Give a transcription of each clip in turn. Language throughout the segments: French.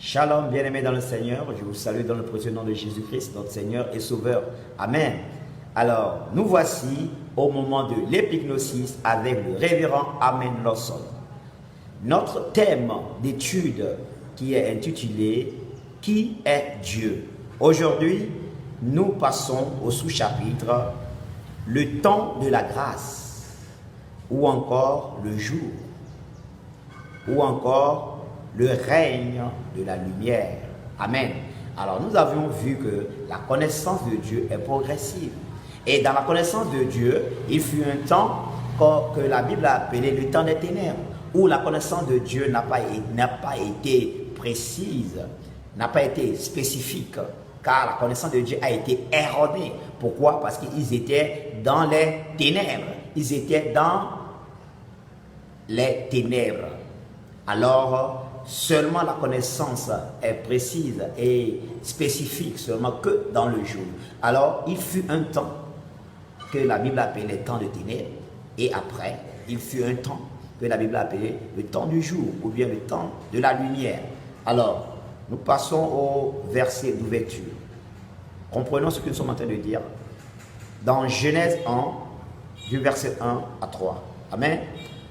Shalom, bien-aimés dans le Seigneur, je vous salue dans le précieux nom de Jésus-Christ, notre Seigneur et Sauveur. Amen. Alors, nous voici au moment de l'épignosis avec le révérend Amen Lawson. Notre thème d'étude qui est intitulé « Qui est Dieu ?» Aujourd'hui, nous passons au sous-chapitre « Le temps de la grâce » ou encore « Le jour » ou encore le règne de la lumière. Amen. Alors nous avions vu que la connaissance de Dieu est progressive. Et dans la connaissance de Dieu, il fut un temps que la Bible a appelé le temps des ténèbres, où la connaissance de Dieu n'a pas été précise, n'a pas été spécifique, car la connaissance de Dieu a été erronée. Pourquoi? Parce qu'ils étaient dans les ténèbres. Ils étaient dans les ténèbres. Alors, seulement la connaissance est précise et spécifique seulement que dans le jour. Alors, il fut un temps que la Bible appelait le temps de ténèbres, et après, il fut un temps que la Bible appelait le temps du jour, ou bien le temps de la lumière. Alors, nous passons au verset d'ouverture. Comprenons ce que nous sommes en train de dire dans Genèse 1, du verset 1 à 3. Amen.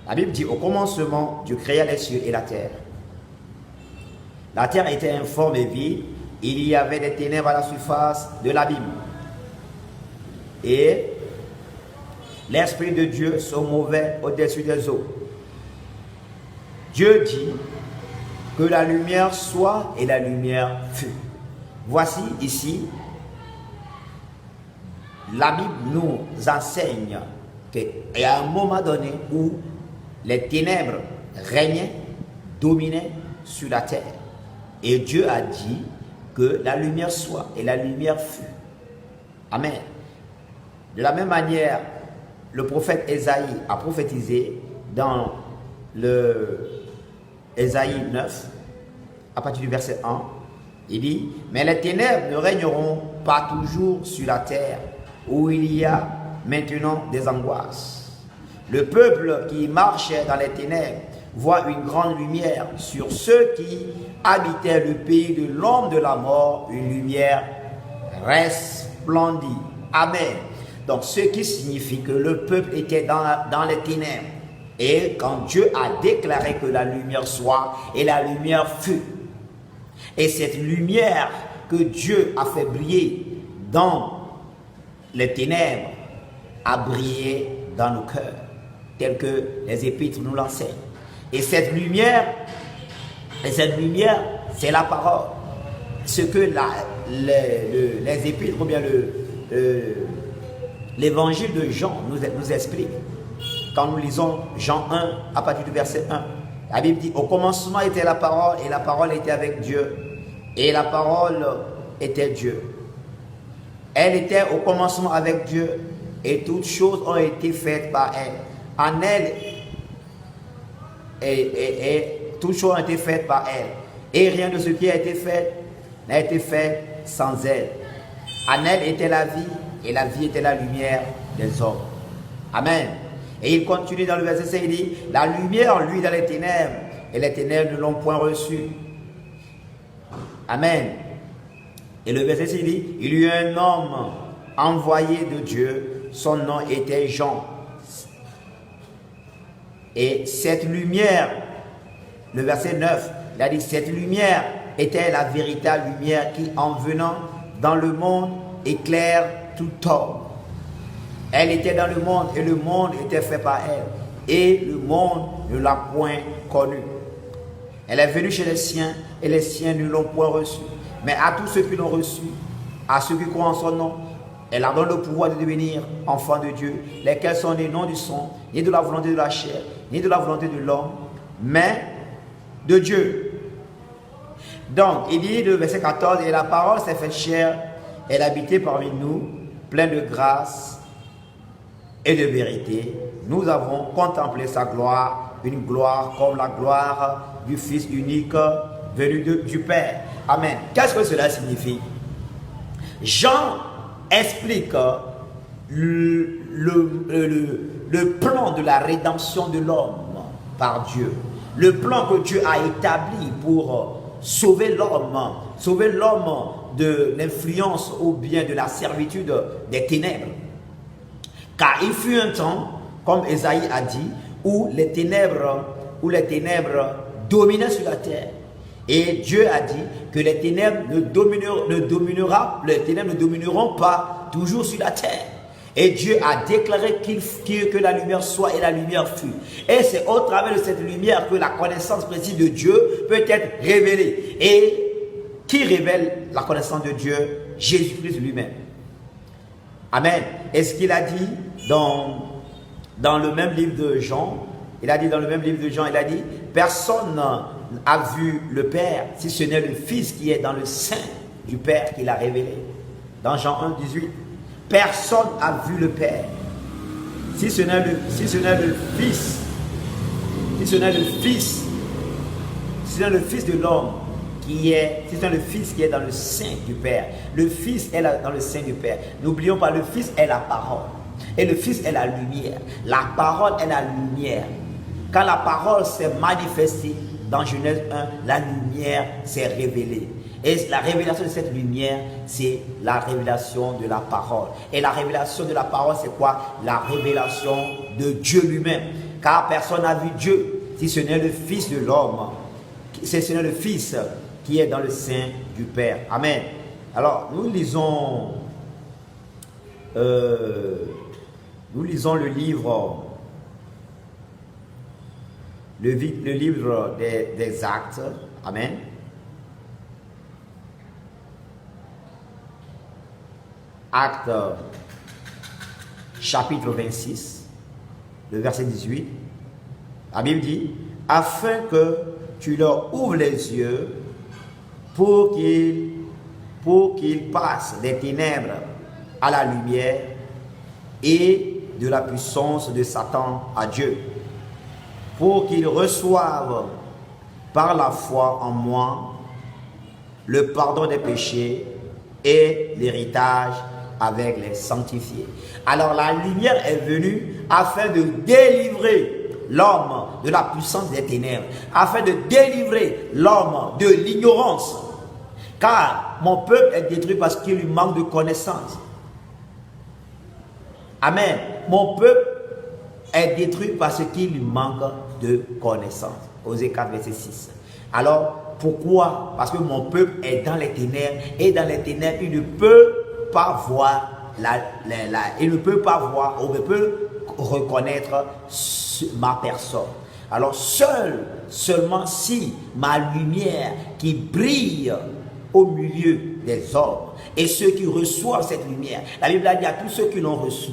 La Bible dit, au commencement, Dieu créa les cieux et la terre. La terre était informe et vide, il y avait des ténèbres à la surface de l'abîme. Et l'Esprit de Dieu se mouvait au-dessus des eaux. Dieu dit que la lumière soit et la lumière fut. Voici ici, la Bible nous enseigne qu'il y a un moment donné où les ténèbres régnaient, dominaient sur la terre. Et Dieu a dit que la lumière soit et la lumière fut. Amen. De la même manière, le prophète Ésaïe a prophétisé dans le Ésaïe 9, à partir du verset 1, il dit, « Mais les ténèbres ne régneront pas toujours sur la terre, où il y a maintenant des angoisses. Le peuple qui marchait dans les ténèbres voit une grande lumière. Sur ceux qui habitaient le pays de l'homme de la mort, une lumière resplendit. » Amen. Donc, ce qui signifie que le peuple était dans les ténèbres. Et quand Dieu a déclaré que la lumière soit, et la lumière fut. Et cette lumière que Dieu a fait briller dans les ténèbres a brillé dans nos cœurs, tel que les épîtres nous l'enseignent. Et cette lumière, c'est la parole. Ce que les épîtres, ou bien l'évangile de Jean nous explique. Quand nous lisons Jean 1, à partir du verset 1, la Bible dit, au commencement était la parole, et la parole était avec Dieu, et la parole était Dieu. Elle était au commencement avec Dieu, et toutes choses ont été faites par elle. En elle, et toutes choses ont été faites par elle. Et rien de ce qui a été fait n'a été fait sans elle. En elle était la vie, et la vie était la lumière des hommes. Amen. Et il continue dans le verset 5, il dit, la lumière, lui, dans les ténèbres, et les ténèbres ne l'ont point reçue. Amen. Et le verset 6 dit, il y eut un homme envoyé de Dieu, son nom était Jean. Et cette lumière, le verset 9, il a dit, cette lumière était la véritable lumière qui, en venant dans le monde, éclaire tout homme. Elle était dans le monde et le monde était fait par elle. Et le monde ne l'a point connue. Elle est venue chez les siens et les siens ne l'ont point reçue. Mais à tous ceux qui l'ont reçue, à ceux qui croient en son nom, elle leur donne le pouvoir de devenir enfants de Dieu, lesquels sont nés non du sang, ni de la volonté de la chair, ni de la volonté de l'homme, mais de Dieu. Donc, il dit le verset 14, et la parole s'est faite chair, elle habitait parmi nous, pleine de grâce et de vérité. Nous avons contemplé sa gloire, une gloire comme la gloire du Fils unique venu du Père. Amen. Qu'est-ce que cela signifie? Jean explique le plan de la rédemption de l'homme par Dieu. Le plan que Dieu a établi pour sauver l'homme de l'influence ou bien de la servitude des ténèbres. Car il fut un temps, comme Ésaïe a dit, où les ténèbres dominaient sur la terre. Et Dieu a dit que les ténèbres ne domineront pas toujours sur la terre. Et Dieu a déclaré que la lumière soit et la lumière fut. Et c'est au travers de cette lumière que la connaissance précise de Dieu peut être révélée. Et qui révèle la connaissance de Dieu? Jésus-Christ lui-même. Amen. Et ce qu'il a dit dans le même livre de Jean, il a dit, personne n'a vu le Père, si ce n'est le Fils qui est dans le sein du Père qui l'a révélé. Dans Jean 1, 18. Personne n'a vu le Père, si ce n'est le Fils, si ce n'est le Fils de l'homme qui est dans le sein du Père. Le Fils est dans le sein du Père. N'oublions pas, le Fils est la parole. Et le Fils est la lumière. La parole est la lumière. Quand la parole s'est manifestée dans Genèse 1, la lumière s'est révélée. Et la révélation de cette lumière, c'est la révélation de la parole. Et la révélation de la parole, c'est quoi? La révélation de Dieu lui-même. Car personne n'a vu Dieu, si ce n'est le Fils de l'homme. Si ce n'est le Fils qui est dans le sein du Père. Amen. Alors, nous lisons le livre des Actes. Amen. Actes chapitre 26, le verset 18. La Bible dit, afin que tu leur ouvres les yeux pour qu'ils passent des ténèbres à la lumière et de la puissance de Satan à Dieu, pour qu'ils reçoivent par la foi en moi le pardon des péchés et l'héritage avec les sanctifiés. Alors la lumière est venue afin de délivrer l'homme de la puissance des ténèbres, afin de délivrer l'homme de l'ignorance. Car mon peuple est détruit parce qu'il lui manque de connaissance. Amen. Mon peuple est détruit parce qu'il lui manque de connaissance. Osée 4, verset 6. Alors, pourquoi? Parce que mon peuple est dans les ténèbres, et dans les ténèbres, il ne peut pas voir il ne peut pas voir ou ne peut reconnaître ma personne. Alors seulement si ma lumière qui brille au milieu des hommes et ceux qui reçoivent cette lumière, la Bible a dit à tous ceux qui l'ont reçu,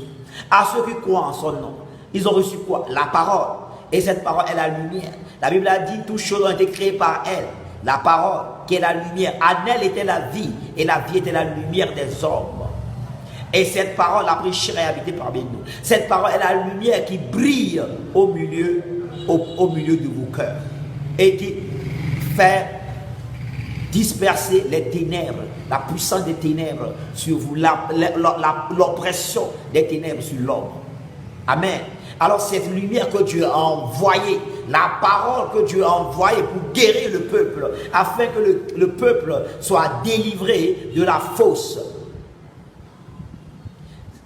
à ceux qui croient en son nom, ils ont reçu quoi? La parole. Et cette parole est la lumière. La Bible a dit toutes choses ont été créées par elle. La parole qui est la lumière. En elle était la vie et la vie était la lumière des hommes. Et cette parole a pris chair et habité parmi nous. Cette parole est la lumière qui brille au milieu de vos cœurs et qui fait disperser les ténèbres, la puissance des ténèbres sur vous, l'oppression des ténèbres sur l'homme. Amen. Alors cette lumière que Dieu a envoyée, la parole que Dieu a envoyée pour guérir le peuple, afin que le peuple soit délivré de la fausse,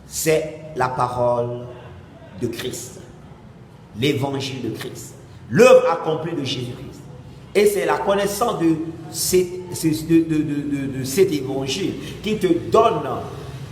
c'est la parole de Christ, l'évangile de Christ, l'œuvre accomplie de Jésus-Christ. Et c'est la connaissance de cet évangile qui te donne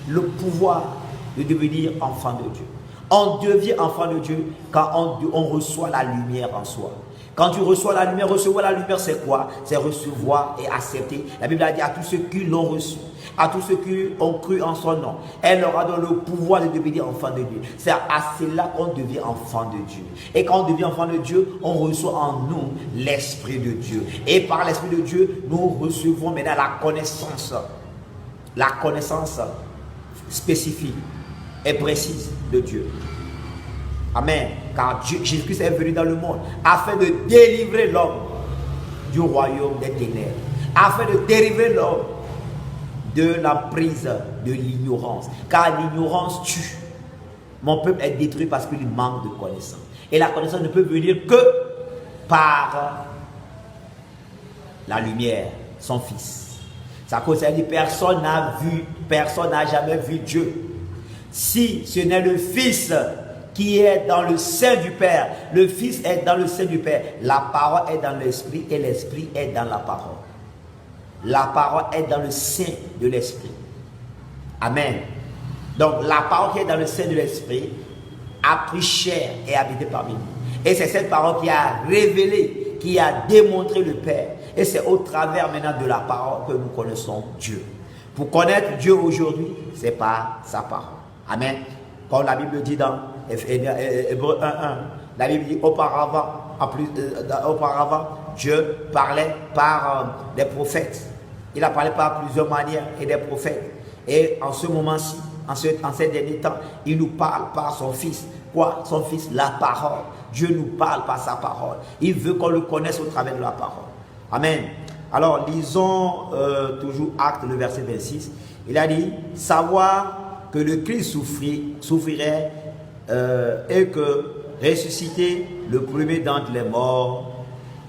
le pouvoir de devenir enfant de Dieu. On devient enfant de Dieu quand on reçoit la lumière en soi. Quand tu reçois la lumière, recevoir la lumière, c'est quoi? C'est recevoir et accepter. La Bible a dit à tous ceux qui l'ont reçu, à tous ceux qui ont cru en son nom, elle leur a donné le pouvoir de devenir enfant de Dieu. C'est à cela qu'on devient enfant de Dieu. Et quand on devient enfant de Dieu, on reçoit en nous l'Esprit de Dieu. Et par l'Esprit de Dieu, nous recevons maintenant la connaissance spécifique et précise de Dieu. Amen. Car Jésus-Christ est venu dans le monde afin de délivrer l'homme du royaume des ténèbres, afin de délivrer l'homme de la prise de l'ignorance. Car l'ignorance tue. Mon peuple est détruit parce qu'il manque de connaissance. Et la connaissance ne peut venir que par la lumière, son Fils. Ça cause, elle dit, personne n'a jamais vu Dieu. Si ce n'est le Fils qui est dans le sein du Père, le Fils est dans le sein du Père, la parole est dans l'Esprit et l'Esprit est dans la parole. La parole est dans le sein de l'Esprit. Amen. Donc la parole qui est dans le sein de l'Esprit a pris chair et habité parmi nous. Et c'est cette parole qui a révélé, qui a démontré le Père. Et c'est au travers maintenant de la parole que nous connaissons Dieu. Pour connaître Dieu aujourd'hui, c'est par sa parole. Amen. Comme la Bible dit dans Hébreux 1:1, la Bible dit auparavant, Dieu parlait par des prophètes. Il a parlé par plusieurs manières et des prophètes. Et en ce moment-ci, en ces derniers temps, il nous parle par son Fils. Quoi? Son Fils, la parole. Dieu nous parle par sa parole. Il veut qu'on le connaisse au travers de la parole. Amen. Alors, lisons toujours Actes, le verset 26. Il a dit, savoir que le Christ souffrirait et que ressuscité le premier d'entre les morts,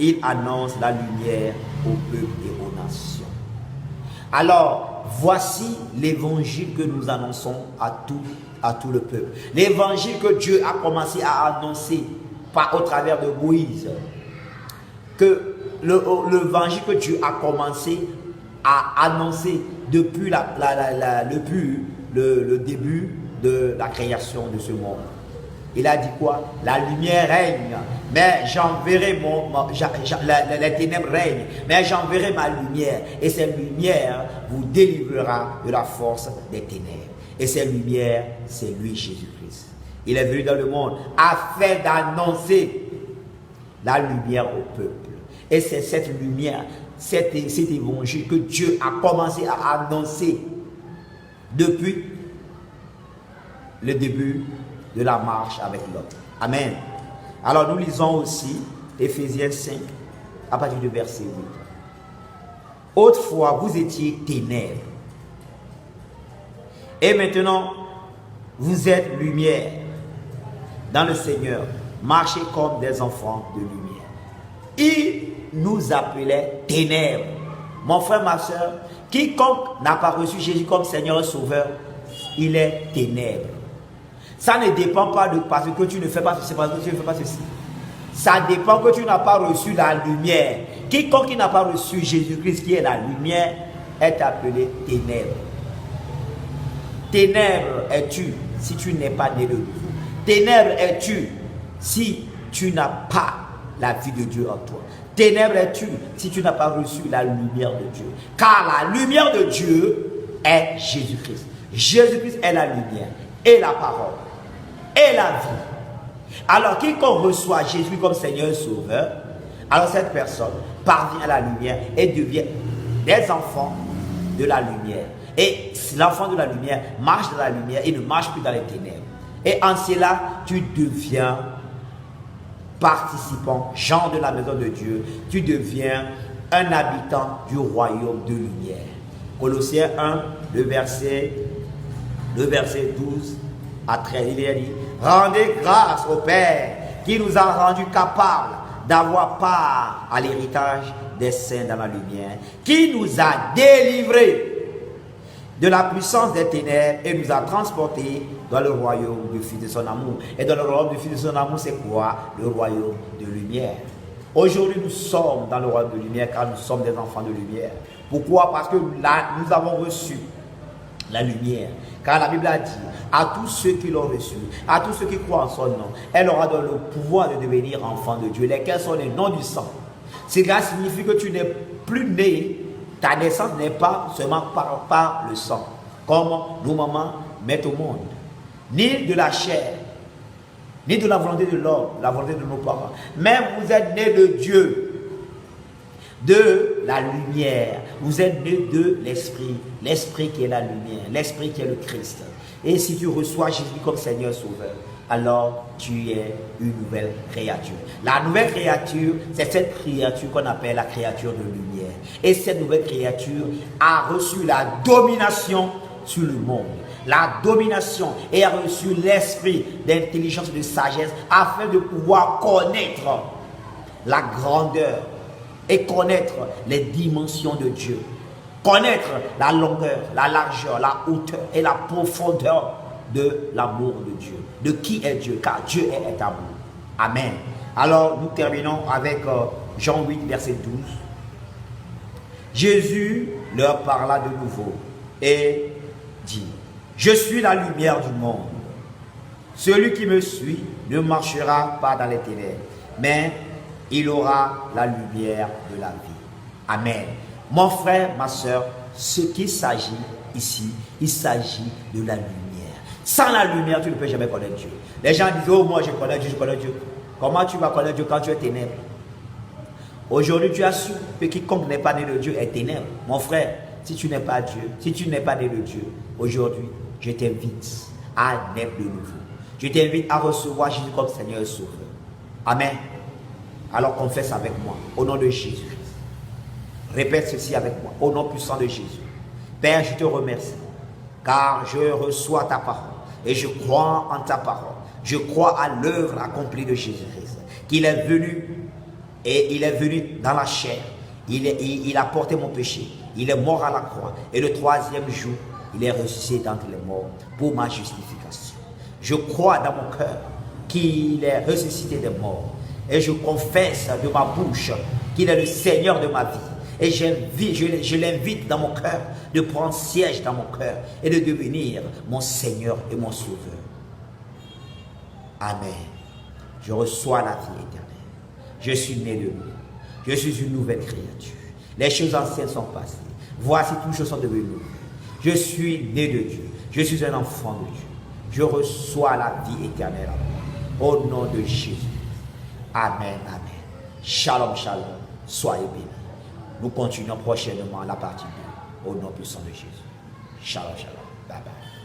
il annonce la lumière au peuple et aux nations. Alors, voici l'évangile que nous annonçons à tout le peuple. L'évangile que Dieu a commencé à annoncer au travers de Moïse. Que l'évangile que Dieu a commencé à annoncer depuis le début de la création de ce monde. Il a dit quoi? La lumière règne, mais j'enverrai les ténèbres règnent, mais j'enverrai ma lumière, et cette lumière vous délivrera de la force des ténèbres. Et cette lumière, c'est lui, Jésus-Christ. Il est venu dans le monde afin d'annoncer la lumière au peuple. Et c'est cette lumière, cet évangile que Dieu a commencé à annoncer depuis le début de la marche avec l'homme. Amen. Alors nous lisons aussi Éphésiens 5 à partir du verset 8. Autrefois vous étiez ténèbres et maintenant vous êtes lumière dans le Seigneur. Marchez comme des enfants de lumière. Il nous appelait ténèbres. Mon frère, ma soeur, quiconque n'a pas reçu Jésus comme Seigneur et Sauveur, il est ténèbres. Ça ne dépend pas de parce que tu ne fais pas ceci, parce que tu ne fais pas ceci. Ça dépend que tu n'as pas reçu la lumière. Quiconque qui n'a pas reçu Jésus-Christ qui est la lumière est appelé ténèbres. Ténèbres es-tu si tu n'es pas né de nouveau. Ténèbres es-tu si tu n'as pas la vie de Dieu en toi. Ténèbres es-tu si tu n'as pas reçu la lumière de Dieu. Car la lumière de Dieu est Jésus-Christ. Jésus-Christ est la lumière et la parole et la vie. Alors quiconque reçoit Jésus comme Seigneur et Sauveur, alors cette personne parvient à la lumière et devient des enfants de la lumière. Et l'enfant de la lumière marche dans la lumière et ne marche plus dans les ténèbres. Et en cela, tu deviens participant, gens de la maison de Dieu. Tu deviens un habitant du royaume de lumière. Colossiens 1, le verset 12 à 13, il est dit, rendez grâce au Père qui nous a rendus capables d'avoir part à l'héritage des saints dans la lumière, qui nous a délivrés de la puissance des ténèbres et nous a transportés dans le royaume du Fils de son amour. Et dans le royaume du Fils de son amour, c'est quoi? Le royaume de lumière. Aujourd'hui, nous sommes dans le royaume de lumière car nous sommes des enfants de lumière. Pourquoi? Parce que là, nous avons reçu la lumière. Car la Bible a dit, à tous ceux qui l'ont reçu, à tous ceux qui croient en son nom, elle aura donné le pouvoir de devenir enfants de Dieu, lesquels sont les noms du sang. Cela signifie que tu n'es plus né, ta naissance n'est pas seulement par le sang, comme nos mamans mettent au monde, ni de la chair, ni de la volonté de l'homme, la volonté de nos parents. Mais vous êtes nés de Dieu, de la lumière. Vous êtes nés de l'Esprit, l'Esprit qui est la lumière, l'Esprit qui est le Christ. Et si tu reçois Jésus comme Seigneur Sauveur, alors tu es une nouvelle créature. La nouvelle créature, c'est cette créature qu'on appelle la créature de lumière. Et cette nouvelle créature a reçu la domination sur le monde. La domination et a reçu l'esprit d'intelligence et de sagesse afin de pouvoir connaître la grandeur et connaître les dimensions de Dieu. Connaître la longueur, la largeur, la hauteur et la profondeur de l'amour de Dieu. De qui est Dieu, car Dieu est amour. Amen. Alors nous terminons avec Jean 8, verset 12. Jésus leur parla de nouveau et dit, je suis la lumière du monde. Celui qui me suit ne marchera pas dans les ténèbres, mais il aura la lumière de la vie. Amen. Mon frère, ma soeur, ce qu'il s'agit ici, il s'agit de la lumière. Sans la lumière, tu ne peux jamais connaître Dieu. Les gens disent, oh moi je connais Dieu, je connais Dieu. Comment tu vas connaître Dieu quand tu es ténèbres? Aujourd'hui, tu as su que quiconque n'est pas né de Dieu est ténèbres. Mon frère, si tu n'es pas Dieu, si tu n'es pas né de Dieu, aujourd'hui, je t'invite à naître de nouveau. Je t'invite à recevoir Jésus comme Seigneur et Sauveur. Amen. Alors confesse avec moi, au nom de Jésus. Répète ceci avec moi, au nom puissant de Jésus. Père, je te remercie, car je reçois ta parole et je crois en ta parole. Je crois à l'œuvre accomplie de Jésus-Christ, qu'il est venu et il est venu dans la chair. Il a porté mon péché. Il est mort à la croix. Et le troisième jour, il est ressuscité d'entre les morts pour ma justification. Je crois dans mon cœur qu'il est ressuscité des morts. Et je confesse de ma bouche qu'il est le Seigneur de ma vie. Et je l'invite dans mon cœur de prendre siège dans mon cœur et de devenir mon Seigneur et mon Sauveur. Amen. Je reçois la vie éternelle. Je suis né de nouveau. Je suis une nouvelle créature. Les choses anciennes sont passées. Voici, toutes choses sont devenues nouvelles. Je suis né de Dieu. Je suis un enfant de Dieu. Je reçois la vie éternelle en moi. Au nom de Jésus. Amen, amen. Shalom, shalom. Soyez bénis. Nous continuons prochainement la partie 2. Au nom puissant de Jésus. Shalom, shalom. Bye bye.